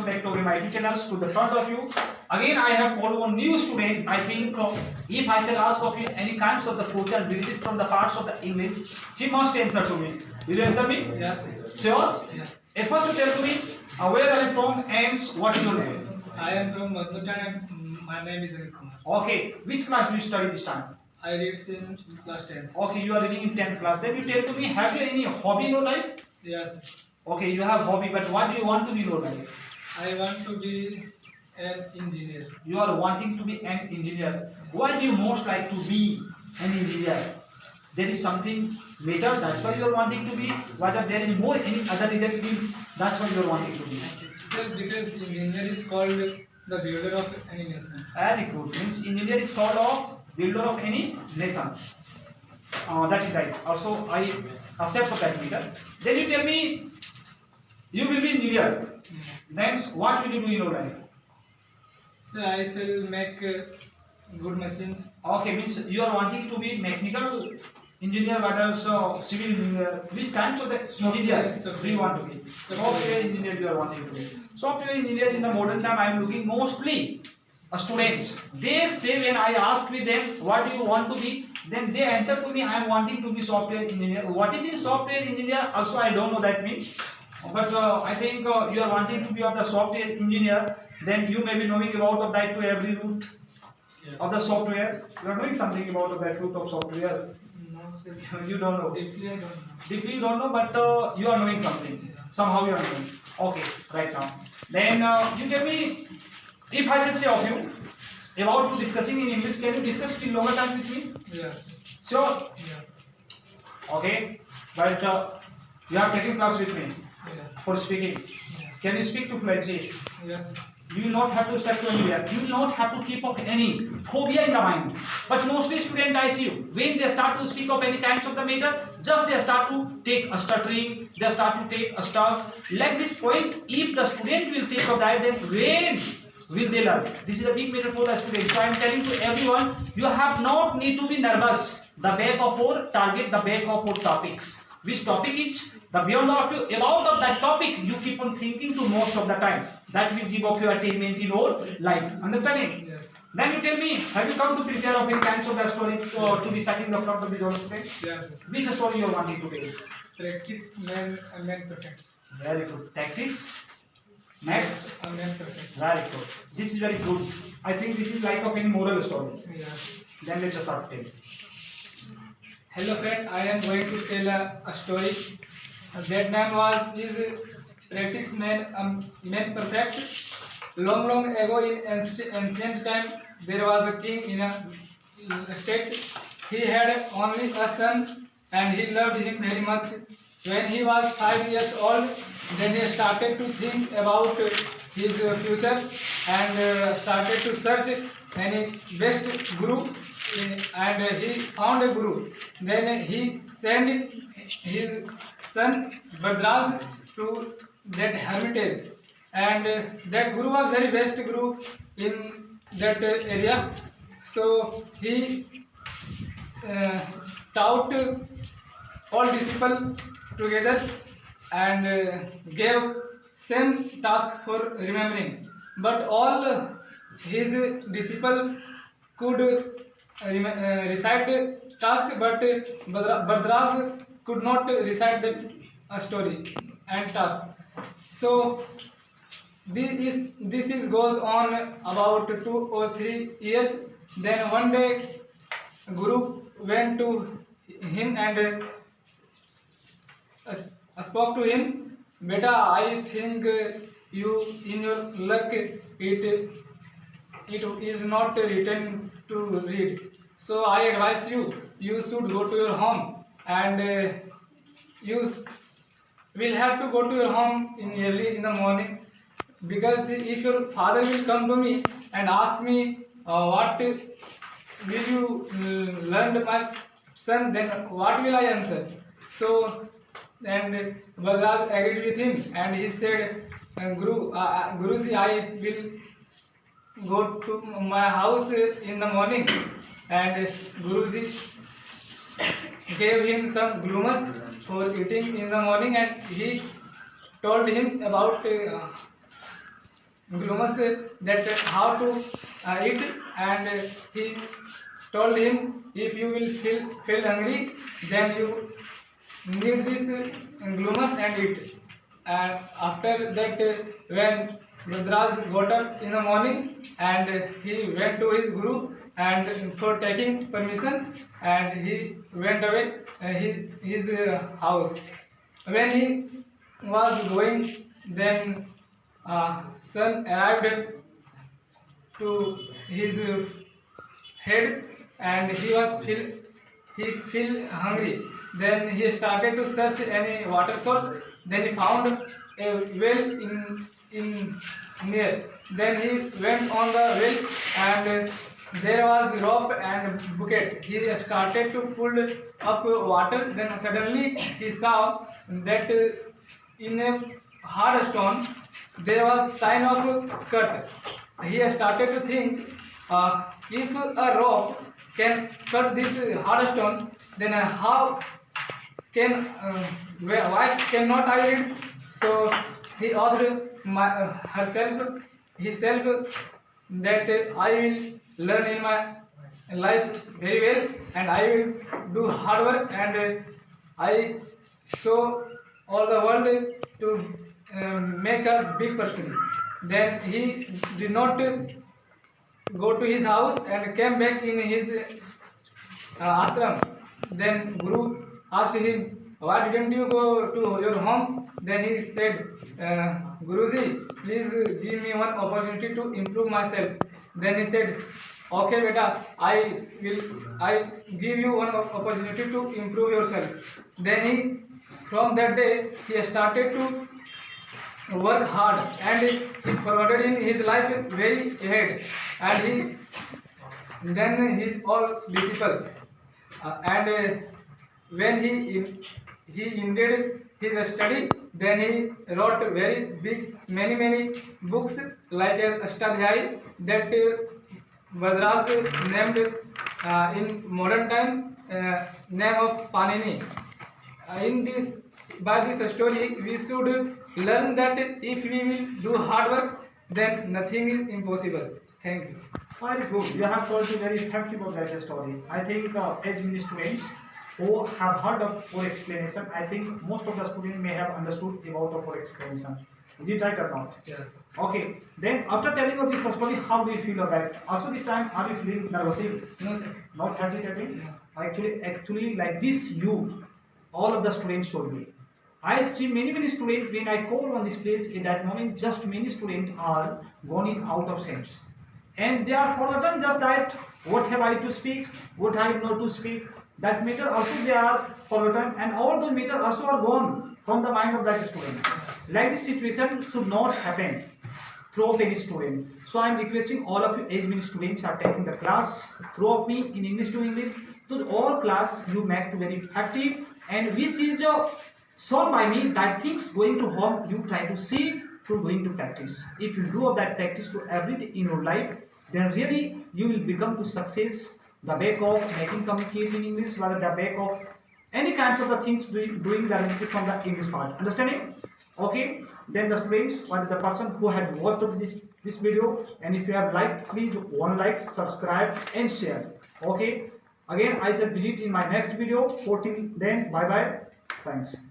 welcome back to my channels. To the front of you, again I have followed one new student. I think if I shall ask of you any kinds of the question related from the parts of the English, he must answer to me. Will you answer me? Yes. Sure. Yeah. At first, you tell to me where are you from and what is your name? I am from Madhutan and my name is Amit Kumar. Okay. Which class do you study this time? I read in class 10. Okay, you are reading in 10th class. Then you tell to me, have you any hobby in your life? Yes. Okay, you have hobby, but what do you want to be in your life? I want to be an engineer. You are wanting to be an engineer. Why do you most like to be an engineer? There is something better, that's why you are wanting to be. Whether there is more any other reason it is, that's why you are wanting to be. Sir, because engineer is called the builder of any nation. Very good. Means engineer is called of builder of any nation. That is right. Also, I accept for that meter. Then you tell me, you will be engineer. Then what will you do in your life? So I shall make good machines. Okay, means you are wanting to be mechanical engineer, but also civil engineer. Which kinds of the engineer do you want to be? Software engineer you are wanting to be. Software engineer in the modern time I am looking mostly students. They say when I ask with them what do you want to be, then they answer to me I am wanting to be software engineer. What is the software engineer? Also I don't know that means. But I think you are wanting to be of the software engineer. Then you may be knowing about of that to every root of the software. You are knowing something about that root of software. No, sir. You don't know. Deeply I don't know. Deeply you don't know, but you are knowing something. Somehow you are knowing. Okay, right now. Then you tell me, if I should say of you about to discussing in English, can you discuss in longer time with me? Yeah. Sure. Yeah. Okay, but you are taking class with me Yeah. for speaking. Yeah. Can you speak to fluency? Yes. You will not have to step to anywhere. You will not have to keep up any phobia in the mind. But mostly student I see when they start to speak of any kinds of the matter, just they start to take a stuttering, they start to take a stuff. Like this point, if the student will take of that, then when will they learn? This is a big matter for the student. So I am telling to everyone, you have not need to be nervous. The back of our target, the back of our topics. Which topic is the beyond of you about of that topic you keep on thinking to most of the time. That will give up your attainment in your life. Understanding? Yes. Then you tell me, have you come to prepare of any kinds of the story to be stuck in the front of the student? Yes. Which story you are wanting to tell? Practice man perfect. Very good. Tactics. Next. A man perfect. Very good. This is very good. I think this is like of any moral story. Yeah. Then let's start telling. Hello friend, I am going to tell a story. That name is Practice Man Perfect. Long ago in ancient time, there was a king in a state. He had only a son and he loved him very much. When he was 5 years old, then he started to think about his future and started to search any best guru and he found a guru. Then he sent his son Badraj to that hermitage and that guru was very best guru in that area. So he taught all disciples together and gave same task for remembering, but all his disciples could recite the task, but Bhadraj could not recite the story and task. So this is goes on about 2 or 3 years. Then one day Guru went to him and spoke to him, Beta, I think you in your luck it is not written to read. So I advise you should go to your home and you will have to go to your home in early in the morning, because if your father will come to me and ask me what will you learn my son, then what will I answer? So and Badraj agreed with him and he said, Guruji, I will go to my house in the morning. And Guruji gave him some glumas for eating in the morning and he told him about Glumus that how to eat, and he told him, if you will feel hungry, then you need this Glumus and eat. And after that, when Rudraj got up in the morning, and he went to his guru and for taking permission, and he went away his house. When he was going, then sun arrived to his head, and he feel hungry. Then he started to search any water source. Then he found a well in near. Then he went on the well, and there was rope and bucket. He started to pull up water. Then suddenly he saw that in a hard stone there was sign of cut. He started to think, if a rope can cut this hard stone, then how can why cannot I read? So he asked himself that I will learn in my life very well, and I will do hard work, and I show all the world to make a big person. Then he did not go to his house and came back in his ashram. Then Guru asked him, why didn't you go to your home? Then he said, Guruji, please give me one opportunity to improve myself. Then he said, okay beta, I give you one opportunity to improve yourself. Then from that day he started to work hard, and he forwarded in his life very ahead, and then his all disciple, and when he ended his study, then he wrote very big many books like as Ashtadhyayi, that Vadraj named in modern time name of Panini. By this story we should learn that if we will do hard work, then nothing is impossible. Thank you. Very good. You have told me very effective of that story. I think as many students who have heard of for explanation, I think most of the students may have understood about the for explanation. Is it right or not? Yes. Okay. Then after telling of this story, how do you feel about it? Also this time, are you feeling nervous? No, sir. Not hesitating? No. Actually, like this, all of the students told me. I see many students when I call on this place in that moment, just many students are gone in out of sense. And they are forgotten just that what have I to speak, what I have not to speak. That matter also they are forgotten, and all those matter also are gone from the mind of that student. Like this situation should not happen throughout any student. So I am requesting all of you, as many students are taking the class throughout me in English to English, to all class you make to very effective, and which is shown by me that things going to home you try to see through going to practice. If you do of that practice to every day in your life, then really you will become to success the back of making communicate in English, rather the back of any kinds of the things doing the benefit from the English part. Understanding? Okay. Then the students, what is the person who had watched this video, and if you have liked, please do one like, subscribe and share. Okay. Again, I shall visit in my next video. 14. Then bye bye. Thanks.